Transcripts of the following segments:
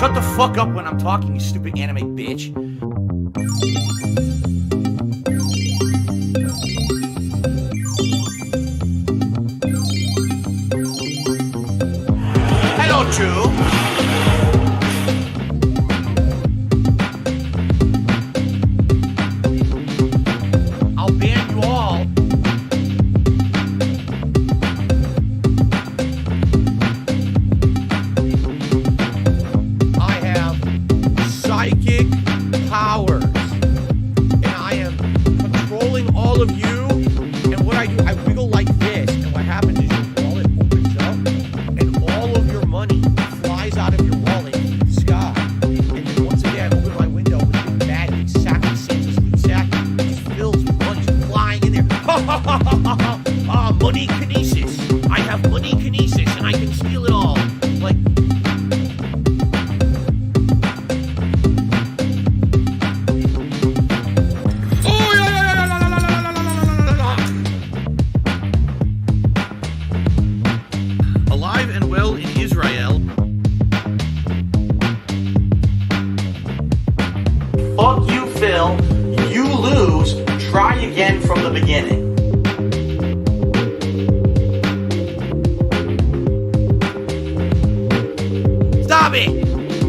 Shut the fuck up when I'm talking, you stupid anime bitch. Hello, Drew. I'll ban you all. I have psychic powers, and I am controlling all of you. And what I do, I wiggle like this, and what happens is your wallet opens up, and all of your money flies out of your wallet into the sky. And then once again, I open my window with a bag, big sack of Santa's loot sack, it just fills with money flying in there. Ha ha ha ha ha ha! Ah, money kinesis. I have money kinesis, and I can steal it all. Like. Alive and well in Israel. Fuck you, Phil. You lose. Try again from the beginning. Stop it!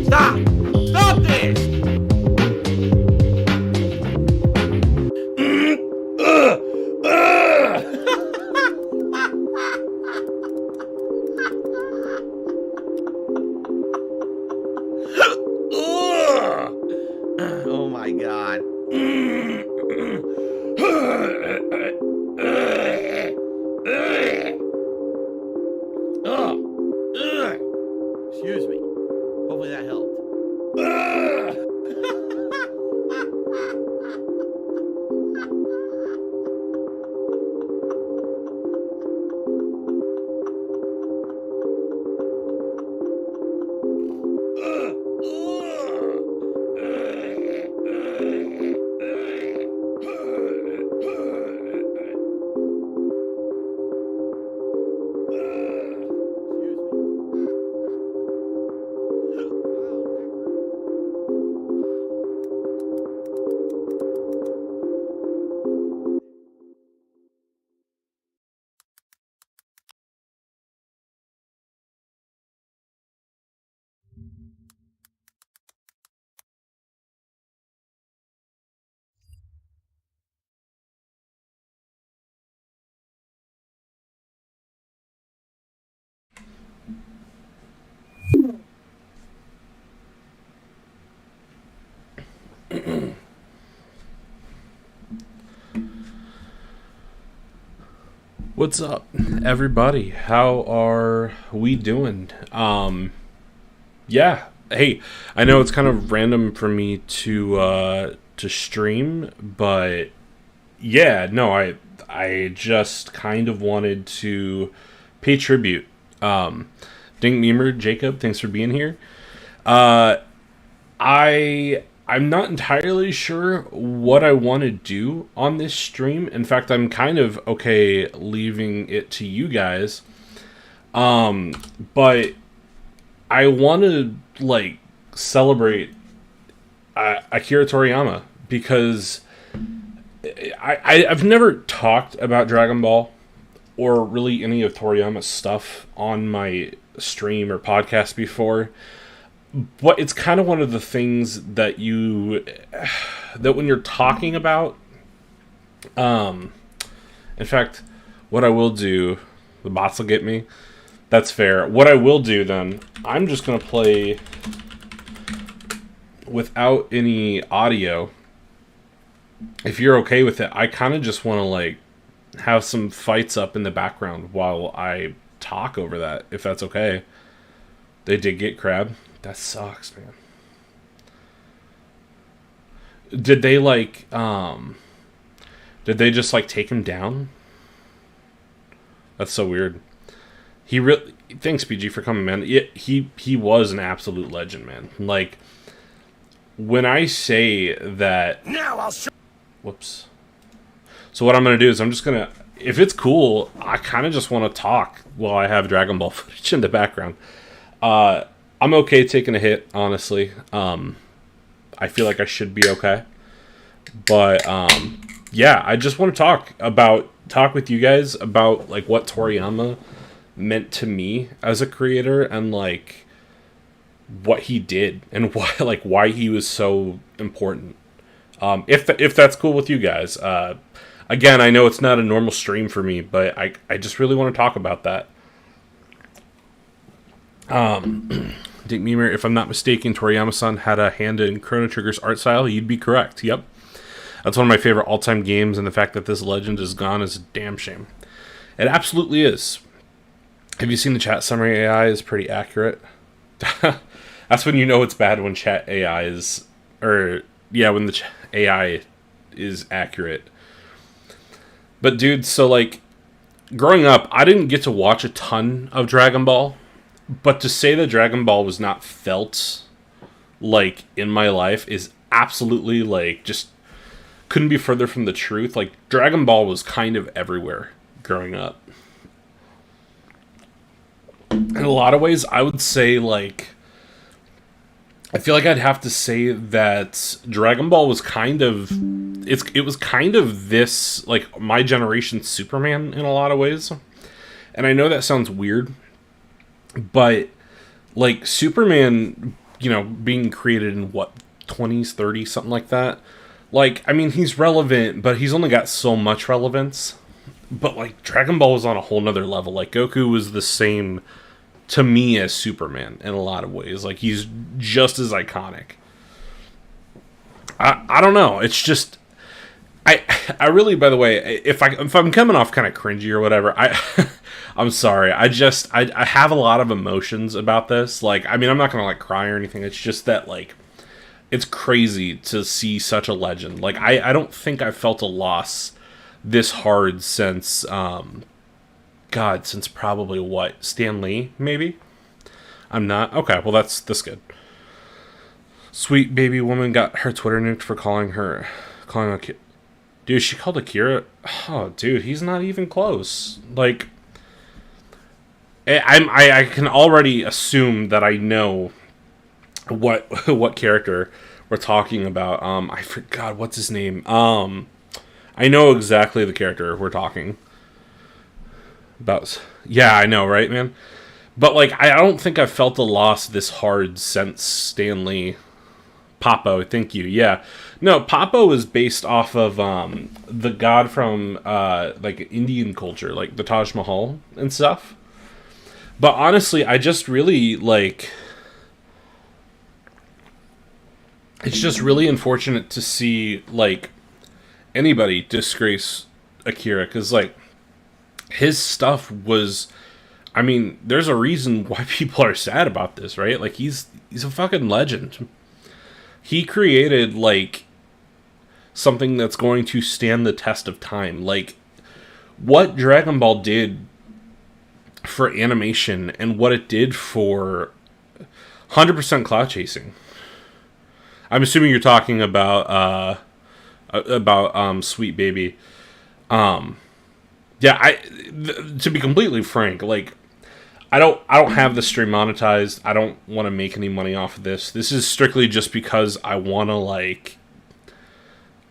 Stop! Stop this! Oh my god. Excuse me. Hopefully that helped. What's up, everybody? How are we doing? Yeah. Hey, I know it's kind of random for me to stream, but yeah, no, I just kind of wanted to pay tribute. Dink Memer, Jacob, thanks for being here. I'm not entirely sure what I want to do on this stream. In fact, I'm kind of okay leaving it to you guys. But I want to, like, celebrate Akira Toriyama because I've never talked about Dragon Ball or really any of Toriyama's stuff on my stream or podcast before. But it's kind of one of the things that that when you're talking about, in fact, what I will do, the bots will get me. That's fair. What I will do then, I'm just going to play without any audio. If you're okay with it, I kind of just want to like have some fights up in the background while I talk over that, if that's okay. They did get crab. That sucks, man. Did they like did they just like take him down? That's so weird. He really thanks PG for coming, man. He was an absolute legend, man. Like when I say that Now I'll show. Whoops. So what I'm going to do is I'm just going to, if it's cool, I kind of just want to talk while I have Dragon Ball footage in the background. I'll I'm okay taking a hit, honestly. I feel like I should be okay. But yeah, I just want to talk with you guys about like what Toriyama meant to me as a creator, and like what he did, and why he was so important. If that's cool with you guys. Again, I know it's not a normal stream for me, but I just really want to talk about that. Dick Memer, if I'm not mistaken, Toriyama-san had a hand in Chrono Trigger's art style. You'd be correct. Yep. That's one of my favorite all-time games, and the fact that this legend is gone is a damn shame. It absolutely is. Have you seen the chat summary AI is pretty accurate? That's when you know it's bad, when chat AI is... Or, yeah, when the AI is accurate. But, dude, so, like, growing up, I didn't get to watch a ton of Dragon Ball. But to say that Dragon Ball was not felt, like, in my life is absolutely, like, just couldn't be further from the truth. Like, Dragon Ball was kind of everywhere growing up. In a lot of ways, I would say, like, I feel like I'd have to say that Dragon Ball was kind of, it was kind of this, like, my generation's Superman in a lot of ways. And I know that sounds weird, but, like, Superman, you know, being created in, what, 20s, 30s, something like that. Like, I mean, he's relevant, but he's only got so much relevance. But, like, Dragon Ball was on a whole nother level. Like, Goku was the same, to me, as Superman in a lot of ways. Like, he's just as iconic. I don't know. It's just... I really, by the way, if I'm coming off kind of cringy or whatever, I'm sorry. I have a lot of emotions about this. Like, I mean, I'm not gonna, like, cry or anything. It's just that, like, it's crazy to see such a legend. Like, I don't think I've felt a loss this hard since, since probably what? Stan Lee, maybe? I'm not? Okay, well, that's good. Sweet baby woman got her Twitter nuked for calling Akira. Dude, she called Akira. Oh, dude, he's not even close. Like, I can already assume that I know what character we're talking about. I forgot what's his name. I know exactly the character we're talking about. Yeah, I know, right, man? But, like, I don't think I've felt the loss this hard since Stan Lee. Papo, thank you. Yeah. No, Papo is based off of the god from like Indian culture, like the Taj Mahal and stuff. But honestly, I just really like, it's just really unfortunate to see like anybody disgrace Akira, because like his stuff was, I mean, there's a reason why people are sad about this, right? Like he's a fucking legend. He created, like, something that's going to stand the test of time. Like, what Dragon Ball did for animation and what it did for 100% cloud chasing. I'm assuming you're talking about Sweet Baby. Yeah, to be completely frank, like, I don't have the stream monetized. I don't want to make any money off of this. This is strictly just because I want to, like,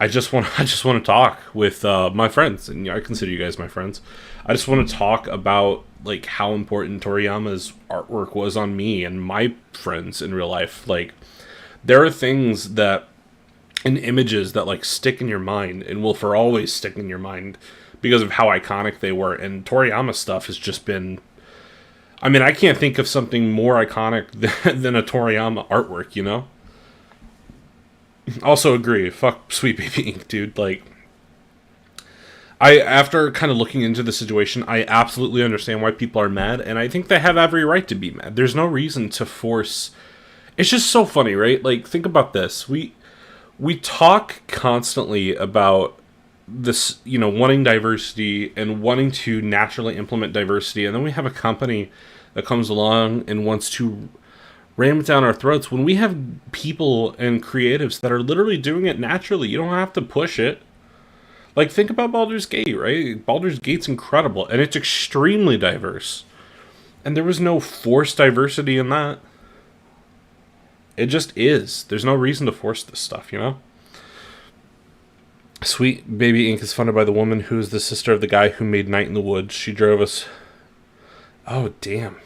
I just want to talk with my friends, and I consider you guys my friends. I just want to talk about like how important Toriyama's artwork was on me and my friends in real life. Like, there are things that, and images that like stick in your mind and will for always stick in your mind because of how iconic they were. And Toriyama stuff has just been, I mean, I can't think of something more iconic than a Toriyama artwork, you know? Also agree. Fuck Sweet Baby Ink, dude. Like, after kind of looking into the situation, I absolutely understand why people are mad, and I think they have every right to be mad. There's no reason to force... It's just so funny, right? Like, think about this. We talk constantly about this, you know, wanting diversity and wanting to naturally implement diversity, and then we have a company that comes along and wants to ram it down our throats when we have people and creatives that are literally doing it naturally. You don't have to push it. Like, think about Baldur's Gate, right? Baldur's Gate's incredible, and it's extremely diverse. And there was no forced diversity in that. It just is. There's no reason to force this stuff, you know? Sweet Baby Inc. is funded by the woman who is the sister of the guy who made Night in the Woods. She drove us... Oh, damn.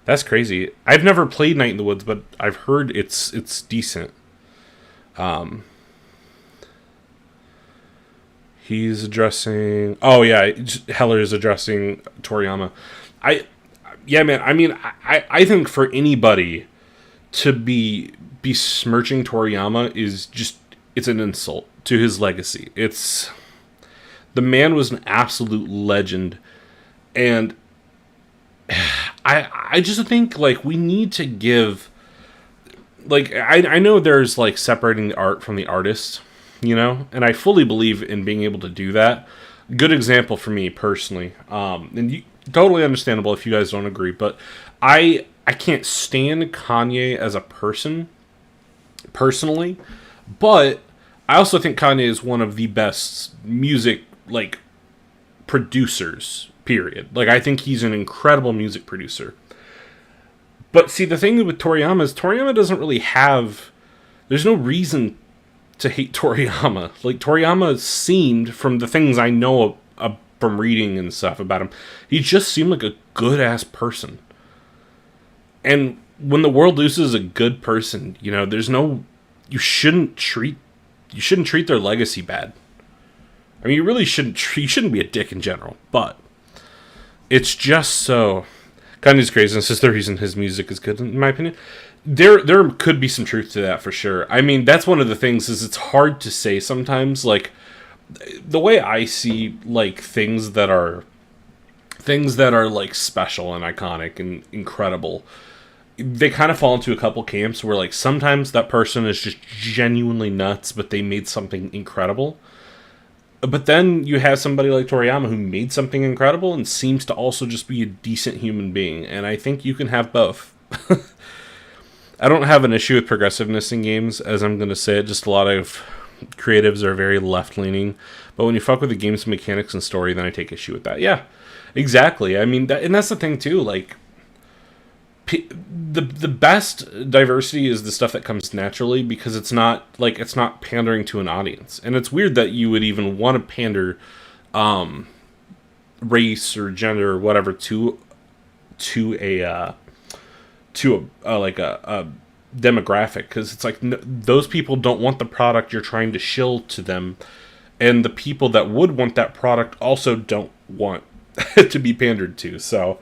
That's crazy. I've never played Night in the Woods, but I've heard it's decent. He's addressing... Oh, yeah. Heller is addressing Toriyama. Yeah, man. I mean, I think for anybody to be besmirching Toriyama is just... It's an insult to his legacy. It's... The man was an absolute legend. And... I just think, like, we need to give... Like, I know there's, like, separating the art from the artist, you know? And I fully believe in being able to do that. Good example for me, personally. And totally understandable if you guys don't agree, but I can't stand Kanye as a person, personally. But I also think Kanye is one of the best music, like, producers, period. Like, I think he's an incredible music producer. But see, the thing with Toriyama is Toriyama doesn't really have... There's no reason to hate Toriyama. Like, Toriyama seemed, from the things I know from reading and stuff about him, he just seemed like a good-ass person. And when the world loses a good person, you know, there's no... You shouldn't treat their legacy bad. I mean, you shouldn't be a dick in general, but it's just so... Kanye's craziness is the reason his music is good, in my opinion. There could be some truth to that, for sure. I mean, that's one of the things, is it's hard to say sometimes. Like, the way I see, like, things that are, like, special and iconic and incredible, they kind of fall into a couple camps where, like, sometimes that person is just genuinely nuts, but they made something incredible. But then you have somebody like Toriyama who made something incredible and seems to also just be a decent human being. And I think you can have both. I don't have an issue with progressiveness in games, as I'm going to say it. Just a lot of creatives are very left-leaning. But when you fuck with the game's mechanics and story, then I take issue with that. Yeah, exactly. I mean, and that's the thing, too. Like, the best diversity is the stuff that comes naturally, because it's not pandering to an audience. And it's weird that you would even want to pander race or gender or whatever to a demographic, because it's like, those people don't want the product you're trying to shill to them, and the people that would want that product also don't want to be pandered to. So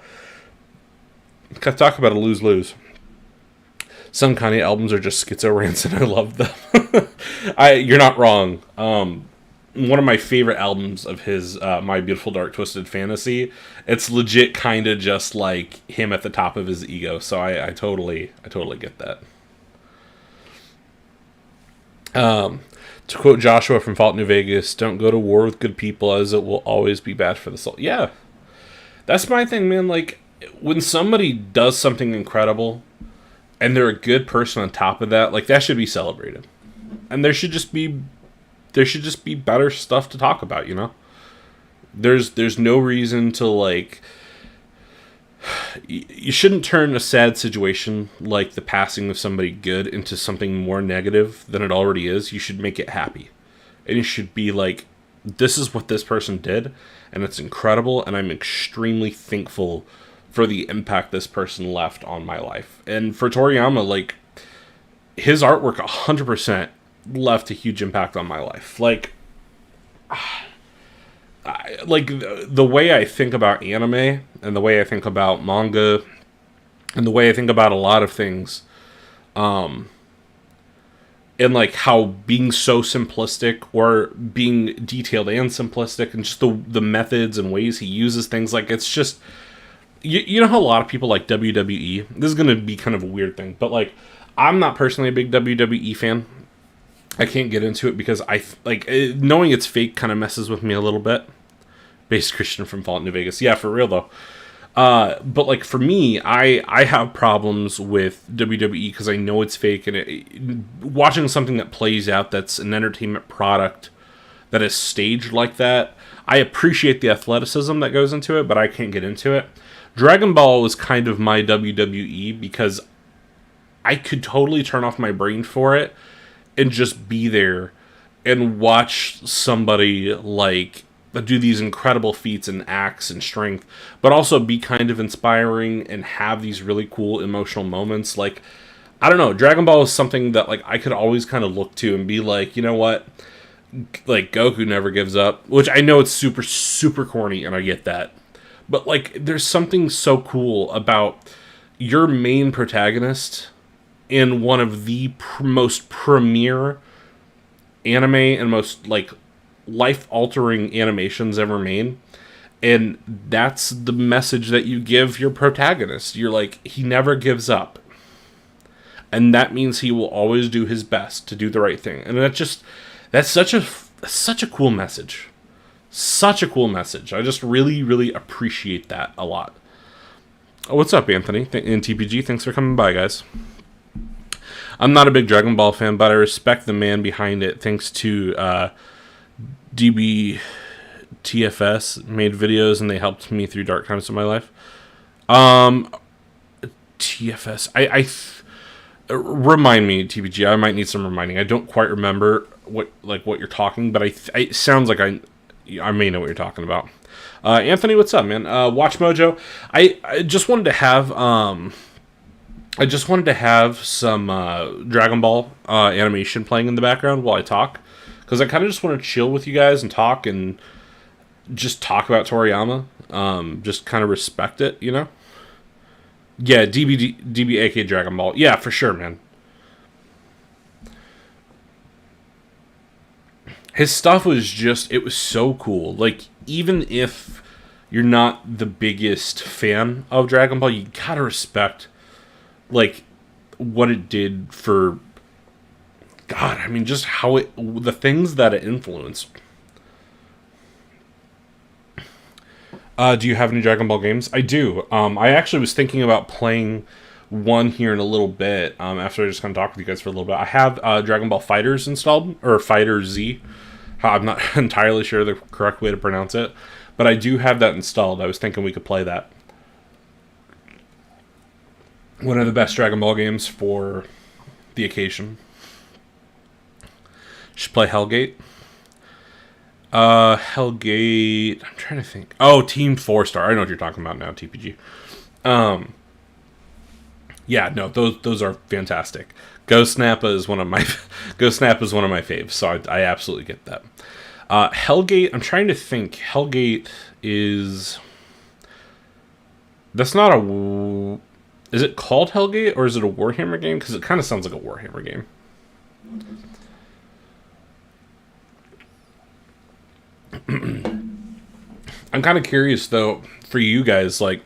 talk about a lose-lose. Some Kanye albums are just schizo rants, and I love them. You're not wrong. One of my favorite albums of his, My Beautiful Dark Twisted Fantasy, it's legit kind of just like him at the top of his ego. So I totally get that. To quote Joshua from Fallout New Vegas, "Don't go to war with good people, as it will always be bad for the soul." Yeah, that's my thing, man. Like, when somebody does something incredible and they're a good person on top of that, like, that should be celebrated. And there should just be better stuff to talk about, you know? There's no reason to, like... You shouldn't turn a sad situation like the passing of somebody good into something more negative than it already is. You should make it happy. And you should be like, this is what this person did, and it's incredible, and I'm extremely thankful for the impact this person left on my life. And for Toriyama, like, his artwork 100% left a huge impact on my life. Like, the way I think about anime, and the way I think about manga, and the way I think about a lot of things, and like how being so simplistic, or being detailed and simplistic, and just the methods and ways he uses things, like, it's just... You know how a lot of people like WWE? This is going to be kind of a weird thing, but, like, I'm not personally a big WWE fan. I can't get into it because knowing it's fake kind of messes with me a little bit. Base Christian from Fallout New Vegas. Yeah, for real, though. But, like, for me, I have problems with WWE because I know it's fake, and watching something that plays out that's an entertainment product that is staged like that, I appreciate the athleticism that goes into it, but I can't get into it. Dragon Ball was kind of my WWE because I could totally turn off my brain for it and just be there and watch somebody like do these incredible feats and acts and strength, but also be kind of inspiring and have these really cool emotional moments. Like, I don't know, Dragon Ball is something that like I could always kind of look to and be like, you know what, like Goku never gives up, which I know it's super super corny and I get that, but like there's something so cool about your main protagonist in one of the most premier anime and most like life-altering animations ever made, and that's the message that you give your protagonist. You're like, he never gives up, and that means he will always do his best to do the right thing. And that's such a cool message. Such a cool message. I just really really appreciate that a lot. Oh, what's up, Anthony in TPG? Thanks for coming by, guys. I'm not a big Dragon Ball fan, but I respect the man behind it. Thanks to DBTFS made videos and they helped me through dark times of my life. TFS. Remind me, TPG. I might need some reminding. I don't quite remember what you're talking, but it sounds like I may know what you're talking about. Anthony, what's up, man? Watch Mojo. I just wanted to have some Dragon Ball animation playing in the background while I talk, because I kind of just want to chill with you guys and talk about Toriyama. Just kind of respect it, you know? Yeah, DB Dragon Ball. Yeah, for sure, man. His stuff was it was so cool. Like, even if you're not the biggest fan of Dragon Ball, you gotta respect, like, what it did for, God, I mean, just the things that it influenced. Do you have any Dragon Ball games? I do. I actually was thinking about playing one here in a little bit, after I just kind of talked with you guys for a little bit. I have Dragon Ball FighterZ installed, or Fighter Z. I'm not entirely sure the correct way to pronounce it, but I do have that installed. I was thinking we could play that. One of the best Dragon Ball games for the occasion. Should play Hellgate. Hellgate. I'm trying to think. Oh, Team 4-Star. I know what you're talking about now, TPG. Yeah, no, those are fantastic. Ghost Snappa is one of my faves, so I absolutely get that. Hellgate. I'm trying to think. Hellgate is. That's not a. Is it called Hellgate, or is it a Warhammer game? Because it kind of sounds like a Warhammer game. I'm kind of curious, though, for you guys, like,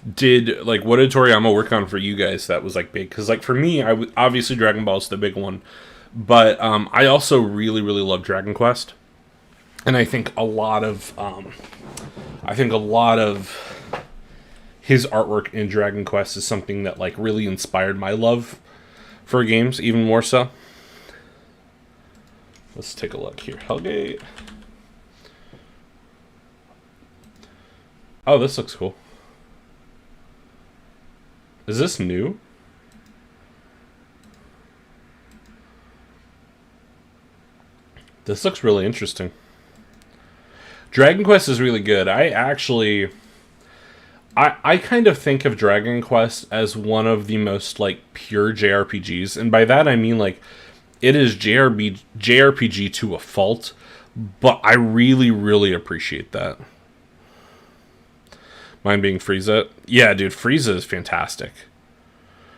what did Toriyama work on for you guys that was, like, big? Because, like, for me, obviously Dragon Ball is the big one, but I also really, really love Dragon Quest, and I think a lot of his artwork in Dragon Quest is something that, like, really inspired my love for games even more so. Let's take a look here. Hellgate. Oh, this looks cool. Is this new? This looks really interesting. Dragon Quest is really good. I kind of think of Dragon Quest as one of the most, like, pure JRPGs. And by that I mean, like, it is JRPG to a fault. But I really, really appreciate that. Mine being Frieza. Yeah, dude, Frieza is fantastic.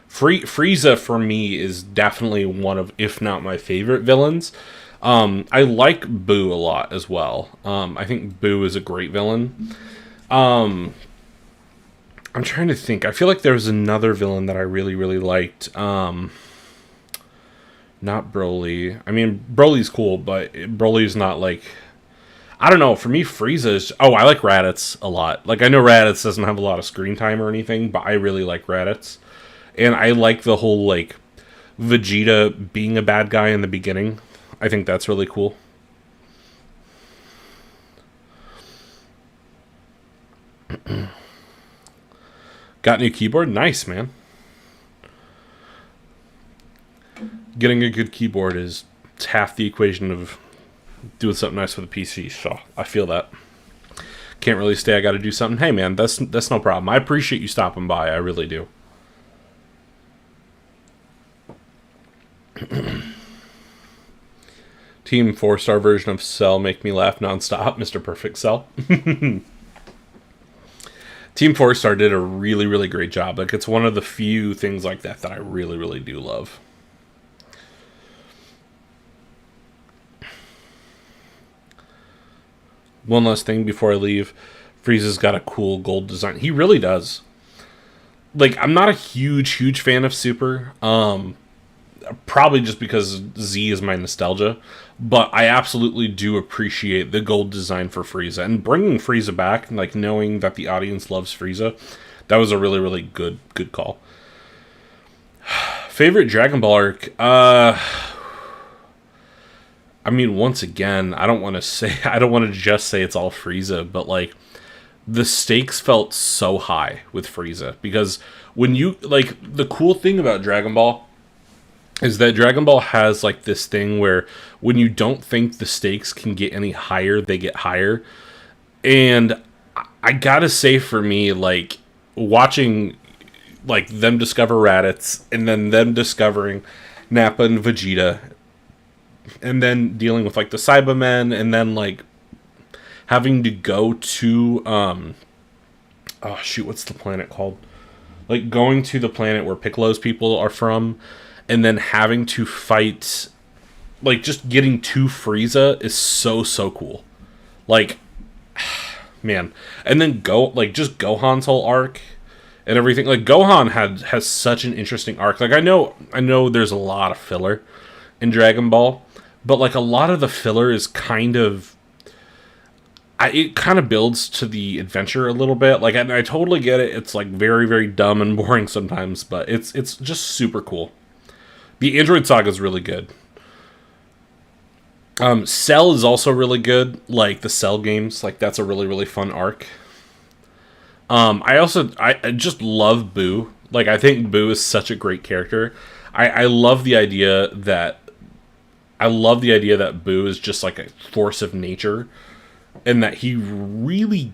Frieza, for me, is definitely one of, if not my favorite villains. I like Boo a lot as well. I think Boo is a great villain. I'm trying to think. I feel like there was another villain that I really, really liked. Not Broly. I mean, Broly's cool, but Broly's not, like... I don't know. For me, Frieza is... Oh, I like Raditz a lot. Like, I know Raditz doesn't have a lot of screen time or anything, but I really like Raditz. And I like the whole, like, Vegeta being a bad guy in the beginning. I think that's really cool. Got new keyboard? Nice, man. getting a good keyboard is half the equation of doing something nice with a PC. So I feel that. Can't really stay. I got to do something. Hey, man, that's no problem. I appreciate you stopping by. I really do. Team 4-star version of Cell make me laugh nonstop. Mr. Perfect Cell. Team 4-star did a really, really great job. Like, it's one of the few things like that I really, really do love. One last thing before I leave. Frieza's got a cool gold design. He really does. Like, I'm not a huge fan of Super. Probably just because Z is my nostalgia. But I absolutely do appreciate the gold design for Frieza. And bringing Frieza back, like, knowing that the audience loves Frieza, that was a really, really good call. Favorite Dragon Ball arc? I mean, once again, I don't want to just say it's all Frieza, but, like, the stakes felt so high with Frieza. Because when you, like, the cool thing about Dragon Ball is that Dragon Ball has, like, this thing where when you don't think the stakes can get any higher, they get higher. And I gotta say, for me, like, watching, like, them discover Raditz, and then them discovering Nappa and Vegeta, and then dealing with, like, the Cybermen, and then, like, having to go to, oh, shoot, what's the planet called? Like, going to the planet where Piccolo's people are from, and then having to fight, like, just getting to Frieza is so cool. Like, man. And then just Gohan's whole arc and everything. Like, Gohan has such an interesting arc. Like, I know there's a lot of filler in Dragon Ball, but, like, a lot of the filler is kind of, it kind of builds to the adventure a little bit. Like, I totally get it. It's, like, very, very dumb and boring sometimes, but it's just super cool. The Android Saga is really good. Cell is also really good. Like, the Cell games, like, that's a really, really fun arc. I just love Boo. Like, I think Boo is such a great character. I love the idea that Boo is just, like, a force of nature, and that he really,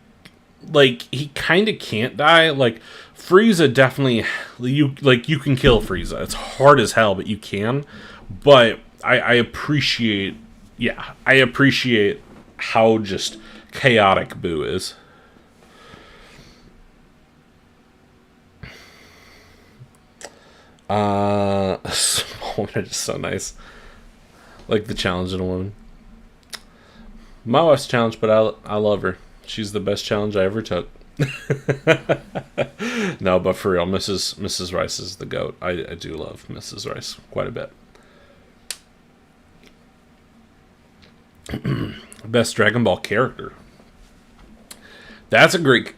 like, he kind of can't die. Like, Frieza definitely, you can kill Frieza. It's hard as hell, but you can. But I appreciate how just chaotic Boo is. Woman are just so nice. Like the challenge in a woman. My wife's challenge, but I love her. She's the best challenge I ever took. No, but for real, Mrs. Rice is the GOAT. I do love Mrs. Rice quite a bit. Best Dragon Ball character. That's a great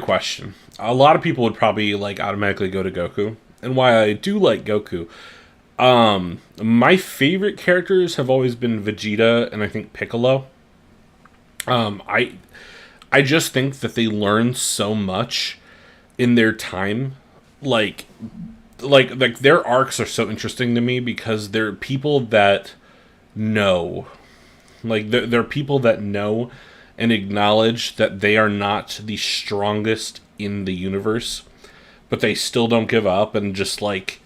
question. A lot of people would probably, like, automatically go to Goku. And why I do like Goku. My favorite characters have always been Vegeta and I think Piccolo. I just think that they learn so much in their time. Like their arcs are so interesting to me because they're people that know. Like, they're people that know and acknowledge that they are not the strongest in the universe, but they still don't give up, and just, like,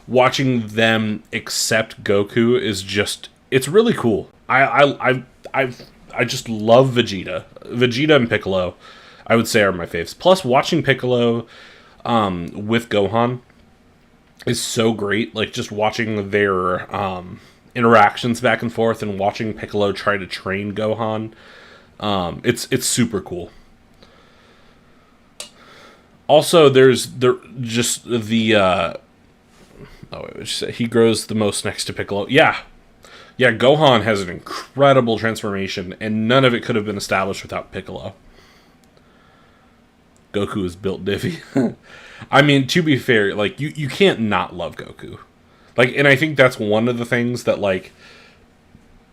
watching them accept Goku is just, it's really cool. I just love Vegeta. Vegeta and Piccolo, I would say, are my faves. Plus, watching Piccolo with Gohan is so great. Like, just watching their interactions back and forth and watching Piccolo try to train Gohan. It's super cool. Also, he grows the most next to Piccolo. Yeah, Gohan has an incredible transformation, and none of it could have been established without Piccolo. Goku is built diffy. I mean, to be fair, like, you can't not love Goku. Like, and I think that's one of the things that, like,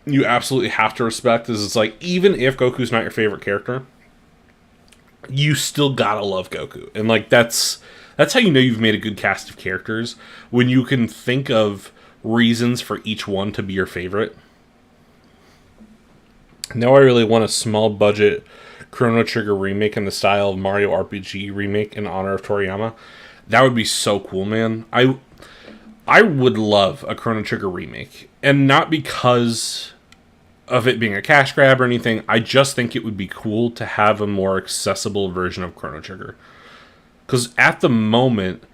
you absolutely have to respect, is it's like, even if Goku's not your favorite character, you still gotta love Goku. And, like, that's how you know you've made a good cast of characters, when you can think of reasons for each one to be your favorite. Now I really want a small budget Chrono Trigger remake in the style of Mario RPG remake in honor of Toriyama. That would be so cool, man. I would love a Chrono Trigger remake. And not because of it being a cash grab or anything. I just think it would be cool to have a more accessible version of Chrono Trigger. Because at the moment,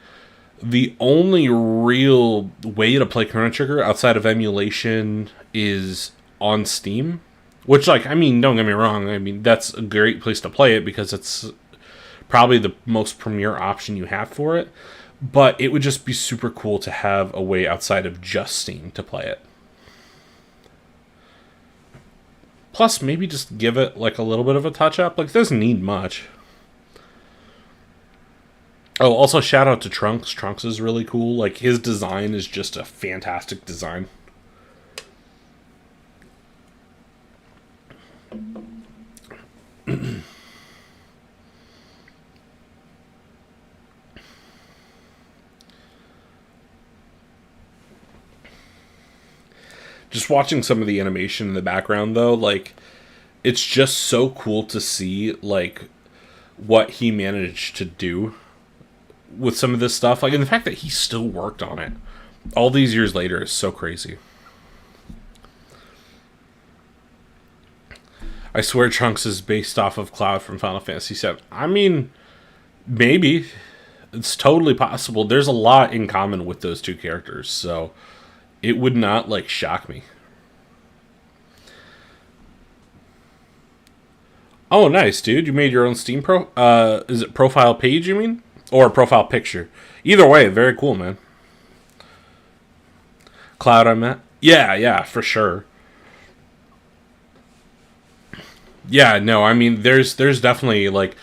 the only real way to play Chrono Trigger outside of emulation is on Steam. Which, like, I mean, don't get me wrong. I mean, that's a great place to play it because it's probably the most premier option you have for it. But it would just be super cool to have a way outside of just Steam to play it. Plus, maybe just give it, like, a little bit of a touch-up. Like, it doesn't need much. Oh, also, shout out to Trunks. Trunks is really cool. Like, his design is just a fantastic design. Just watching some of the animation in the background, though, like, it's just so cool to see, like, what he managed to do with some of this stuff. Like, and the fact that he still worked on it all these years later is so crazy. I swear Trunks is based off of Cloud from Final Fantasy VII. I mean, maybe. It's totally possible. There's a lot in common with those two characters, so it would not, like, shock me. Oh, nice, dude. You made your own Steam is it profile page, you mean? Or profile picture? Either way, very cool, man. Cloud, I meant? Yeah, for sure. Yeah, no, I mean, there's definitely, like,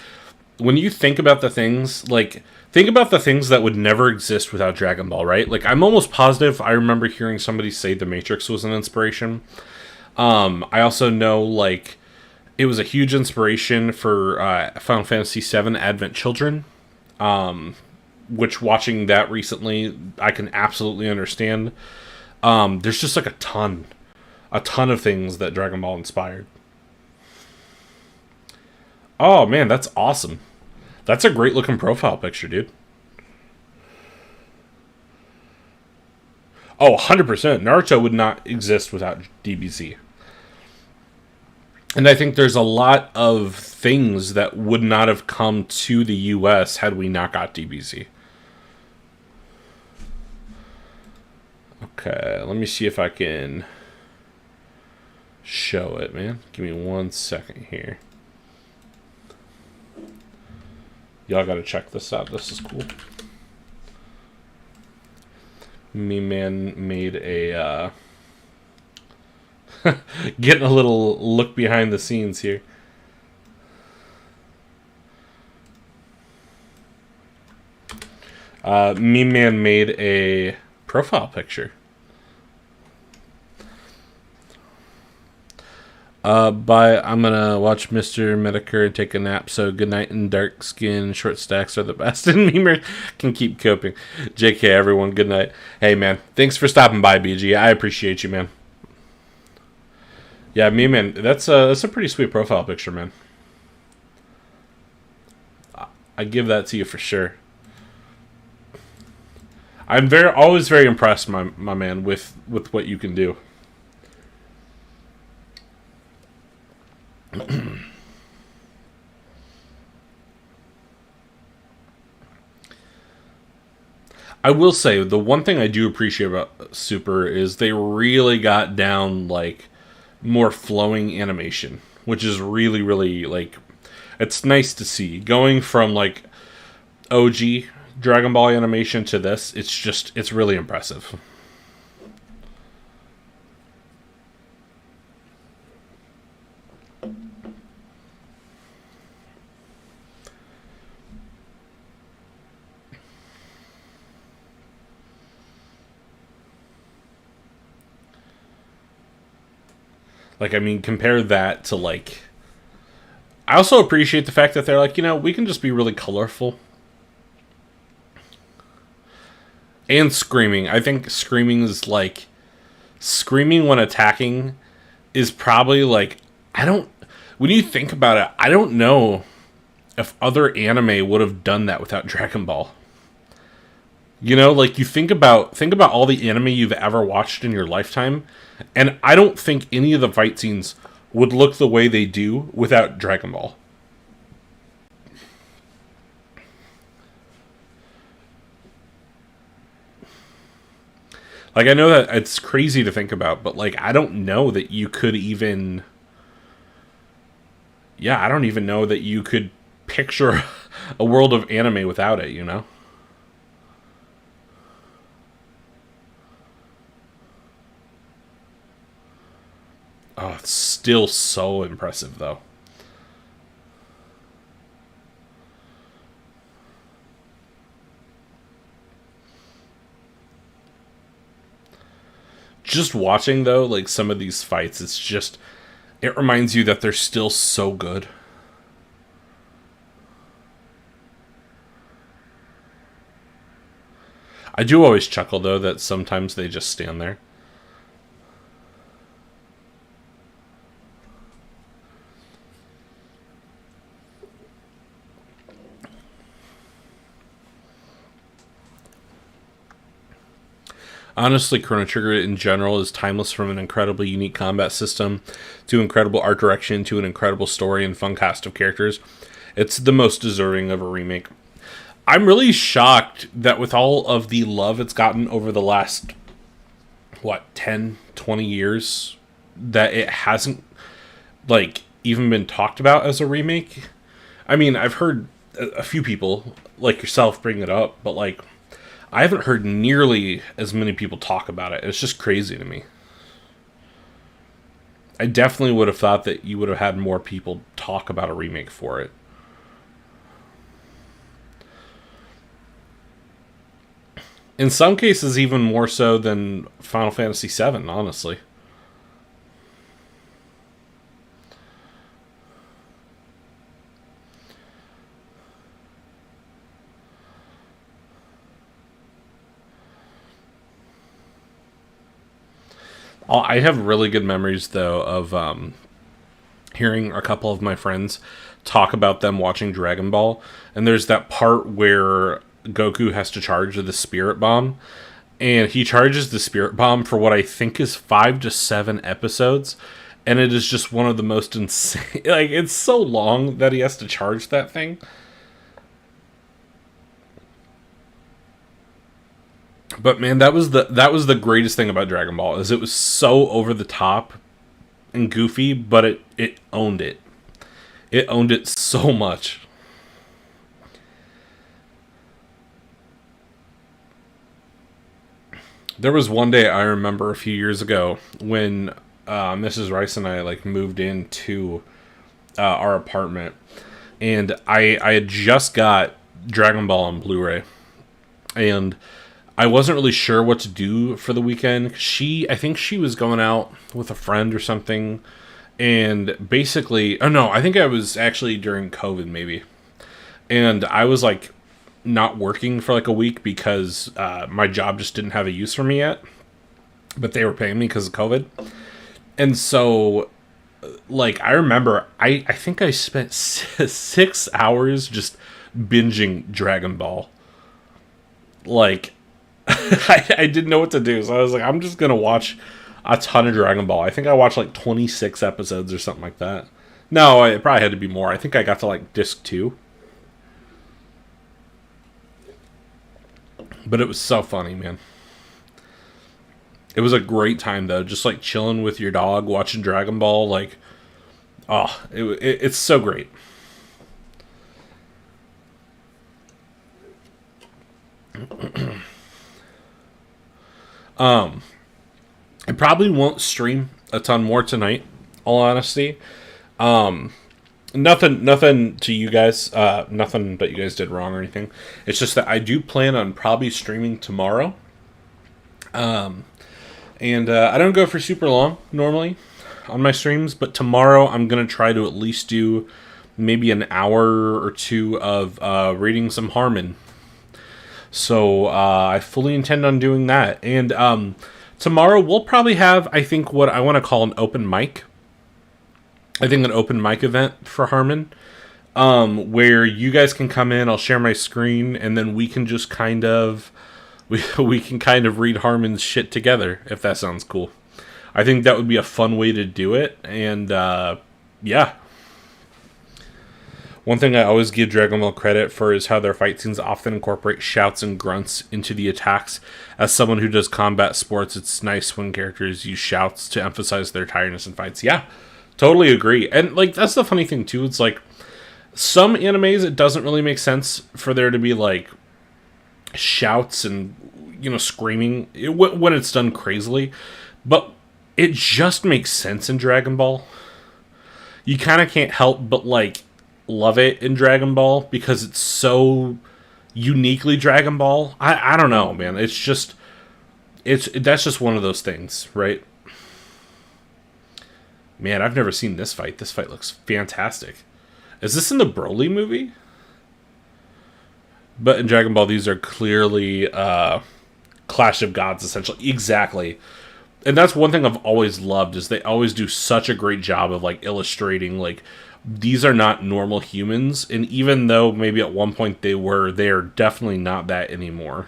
when you think about the things, like, think about the things that would never exist without Dragon Ball, right? Like, I'm almost positive I remember hearing somebody say The Matrix was an inspiration. I also know, like, it was a huge inspiration for Final Fantasy VII Advent Children, which, watching that recently, I can absolutely understand. There's just, like, a ton of things that Dragon Ball inspired. Oh, man, that's awesome. That's a great looking profile picture, dude. Oh, 100%. Naruto would not exist without DBZ. And I think there's a lot of things that would not have come to the US had we not got DBZ. Okay, let me see if I can show it, man. Give me 1 second here. Y'all gotta check this out. This is cool. Me-Man made a... getting a little look behind the scenes here. Me-Man made a profile picture. I'm gonna watch Mr. Medicare and take a nap, so good night and dark skin, short stacks are the best, and Memer can keep coping. JK, everyone, good night. Hey, man, thanks for stopping by, BG. I appreciate you, man. Yeah, man, that's a pretty sweet profile picture, man. I give that to you for sure. I'm always very impressed, my man, with what you can do. I will say, the one thing I do appreciate about Super is they really got down, like, more flowing animation, which is really, really, like, it's nice to see. Going from, like, OG Dragon Ball animation to this, it's really impressive. Like, I mean, compare that to, like... I also appreciate the fact that they're like, we can just be really colorful. And screaming. I think screaming is like... Screaming when attacking is probably like... When you think about it, I don't know if other anime would have done that without Dragon Ball. You know, like you think about all the anime you've ever watched in your lifetime, and I don't think any of the fight scenes would look the way they do without Dragon Ball. Like, I know that it's crazy to think about, but like I don't know that you could even... Yeah, I don't even know that you could picture a world of anime without it, you know? Oh, it's still so impressive, though. Just watching, though, like, some of these fights, it's just... It reminds you that they're still so good. I do always chuckle, though, that sometimes they just stand there. Honestly, Chrono Trigger in general is timeless, from an incredibly unique combat system to incredible art direction to an incredible story and fun cast of characters. It's the most deserving of a remake. I'm really shocked that with all of the love it's gotten over the last, 10, 20 years, that it hasn't, like, even been talked about as a remake. I mean, I've heard a few people, like yourself, bring it up, but, like, I haven't heard nearly as many people talk about it. It's just crazy to me. I definitely would have thought that you would have had more people talk about a remake for it. In some cases, even more so than Final Fantasy VII, honestly. I have really good memories, though, of hearing a couple of my friends talk about them watching Dragon Ball. And there's that part where Goku has to charge the Spirit Bomb. And he charges the Spirit Bomb for what I think is 5 to 7 episodes. And it is just one of the most insane... Like, it's so long that he has to charge that thing. But man, that was the greatest thing about Dragon Ball, is it was so over the top and goofy, but it owned it. It owned it so much. There was one day I remember a few years ago when Mrs. Rice and I moved into our apartment, and I had just got Dragon Ball on Blu-ray, and I wasn't really sure what to do for the weekend. I think she was going out with a friend or something. And basically, oh no, I think I was actually during COVID maybe. And I was not working for a week because my job just didn't have a use for me yet. But they were paying me because of COVID. And so, I remember, I think I spent 6 hours just binging Dragon Ball. I didn't know what to do, so I was I'm just gonna watch a ton of Dragon Ball. I think I watched 26 episodes or something like that. No, it probably had to be more. I think I got to disc 2. But it was so funny, man. It was a great time, though, just chilling with your dog, watching Dragon Ball. It's so great. I probably won't stream a ton more tonight, all honesty. Nothing to you guys, nothing that you guys did wrong or anything. It's just that I do plan on probably streaming tomorrow. And I don't go for super long normally on my streams, but tomorrow I'm going to try to at least do maybe an hour or two of reading some Harmon. So I fully intend on doing that. And tomorrow we'll probably have, I think, what I want to call an open mic. I think an open mic event for Harmon, where you guys can come in. I'll share my screen, and then we can just kind of we can kind of read Harmon's shit together, if that sounds cool. I think that would be a fun way to do it, and yeah. One thing I always give Dragon Ball credit for is how their fight scenes often incorporate shouts and grunts into the attacks. As someone who does combat sports, it's nice when characters use shouts to emphasize their tiredness in fights. Yeah, totally agree. And like that's the funny thing too. It's like some animes, it doesn't really make sense for there to be like shouts and screaming when it's done crazily, but it just makes sense in Dragon Ball. You kind of can't help but like love it in Dragon Ball because it's so uniquely Dragon Ball. I don't know, man. That's just one of those things, right? Man, I've never seen this fight. This fight looks fantastic. Is this in the Broly movie? But in Dragon Ball, these are clearly Clash of Gods, essentially. Exactly. And that's one thing I've always loved, is they always do such a great job of like illustrating like these are not normal humans, and even though maybe at one point they are definitely not that anymore.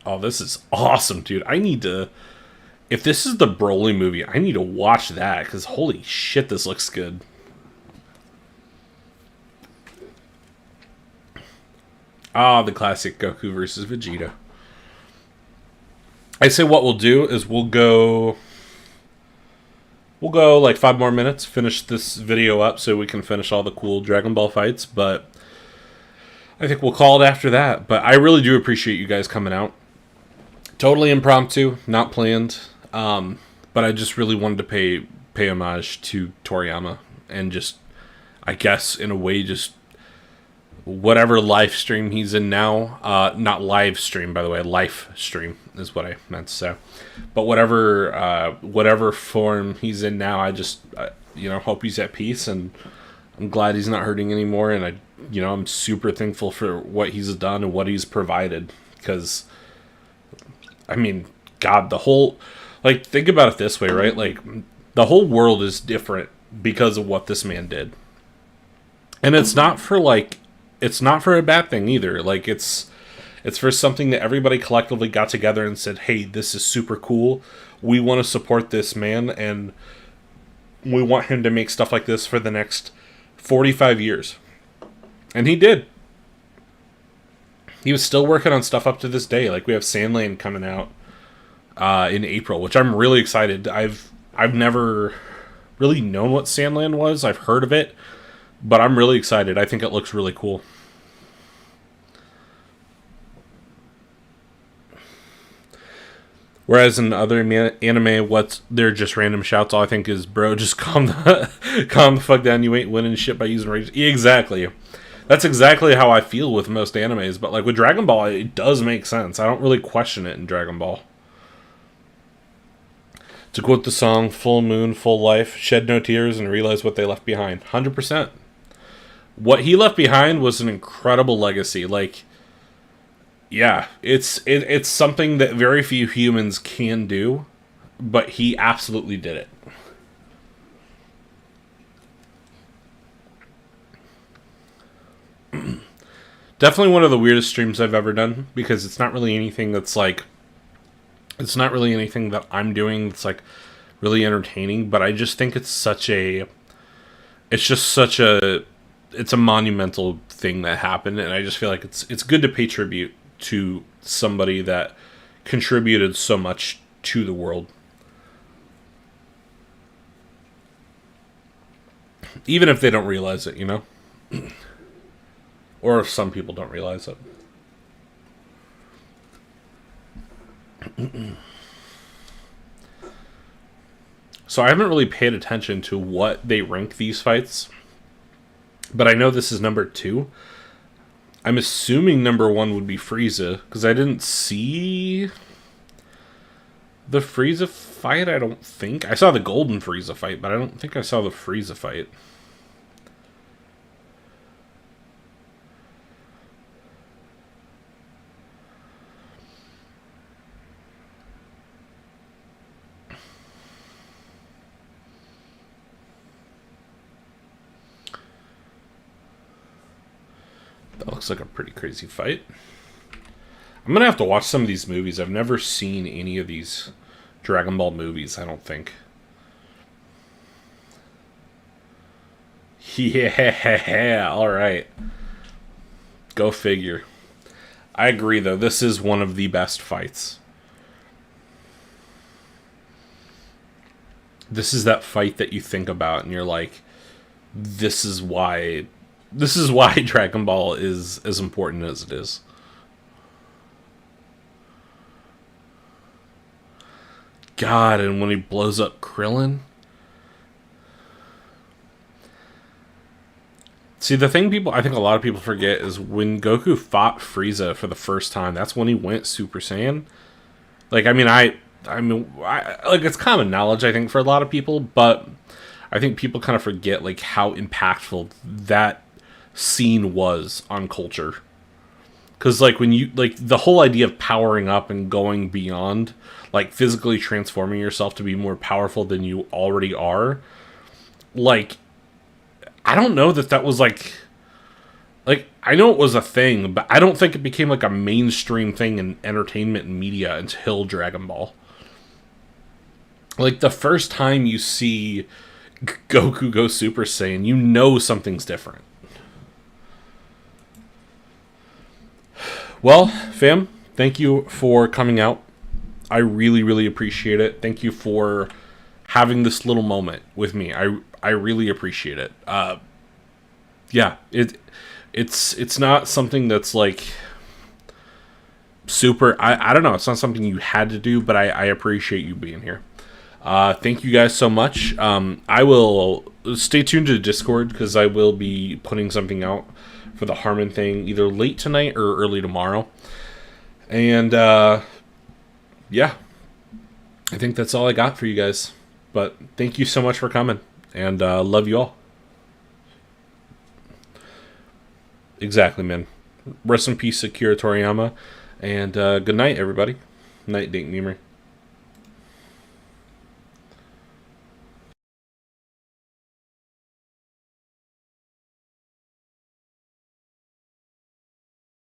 Oh, this is awesome, dude. I need to, if this is the Broly movie, I need to watch that, because holy shit, this looks good. Ah, the classic Goku versus Vegeta. I say what we'll do is we'll go like 5 more minutes, finish this video up so we can finish all the cool Dragon Ball fights, but I think we'll call it after that. But I really do appreciate you guys coming out. Totally impromptu, not planned, but I just really wanted to pay homage to Toriyama, and just, I guess, in a way, just whatever live stream he's in now, not live stream, by the way, life stream is what I meant to say, but whatever form he's in now, I just, hope he's at peace, and I'm glad he's not hurting anymore, and I'm super thankful for what he's done and what he's provided, because, I mean, God, think about it this way, right? Like, the whole world is different because of what this man did, and it's not for a bad thing either. Like, it's for something that everybody collectively got together and said, hey, this is super cool. We want to support this man, and we want him to make stuff like this for the next 45 years. And he did. He was still working on stuff up to this day. Like, we have Sandland coming out in April, which I'm really excited. I've never really known what Sandland was. I've heard of it, but I'm really excited. I think it looks really cool. Whereas in other anime, they're just random shouts. All I think is, bro, just calm the fuck down. You ain't winning shit by using rage. Exactly. That's exactly how I feel with most animes. But like with Dragon Ball, it does make sense. I don't really question it in Dragon Ball. To quote the song, full moon, full life, shed no tears and realize what they left behind. 100%. What he left behind was an incredible legacy. Like, yeah, it's something that very few humans can do, but he absolutely did it. Definitely one of the weirdest streams I've ever done, because it's not really anything that's like, it's not really anything that I'm doing that's like really entertaining, but I just think it's it's a monumental thing that happened, and I just feel like it's good to pay tribute to somebody that contributed so much to the world. Even if they don't realize it, Or if some people don't realize it. So I haven't really paid attention to what they rank these fights, but I know this is number 2. I'm assuming number 1 would be Frieza, because I didn't see the Frieza fight, I don't think. I saw the Golden Frieza fight, but I don't think I saw the Frieza fight. That looks like a pretty crazy fight. I'm gonna have to watch some of these movies. I've never seen any of these Dragon Ball movies, I don't think. Yeah, alright. Go figure. I agree, though. This is one of the best fights. This is that fight that you think about and you're like, this is why Dragon Ball is as important as it is. God, and when he blows up Krillin. See, the thing I think a lot of people forget is when Goku fought Frieza for the first time, that's when he went Super Saiyan. Like, I mean, like, it's common knowledge, I think, for a lot of people, but I think people kind of forget, like, how impactful that scene was on culture. Because, like, when you, like, the whole idea of powering up and going beyond, like, physically transforming yourself to be more powerful than you already are, like, I don't know that was, like, I know it was a thing, but I don't think it became, like, a mainstream thing in entertainment and media until Dragon Ball. Like, the first time you see Goku go Super Saiyan, you know something's different. Well, fam, thank you for coming out. I really, really appreciate it. Thank you for having this little moment with me. I really appreciate it. Yeah, it's not something that's like super. I don't know. It's not something you had to do, but I appreciate you being here. Thank you guys so much. I will stay tuned to Discord because I will be putting something out for the Harmon thing either late tonight or early tomorrow. And yeah, I think that's all I got for you guys. But thank you so much for coming, and love you all. Exactly, man. Rest in peace, Akira Toriyama, and good night, everybody. Night, Dink Memer.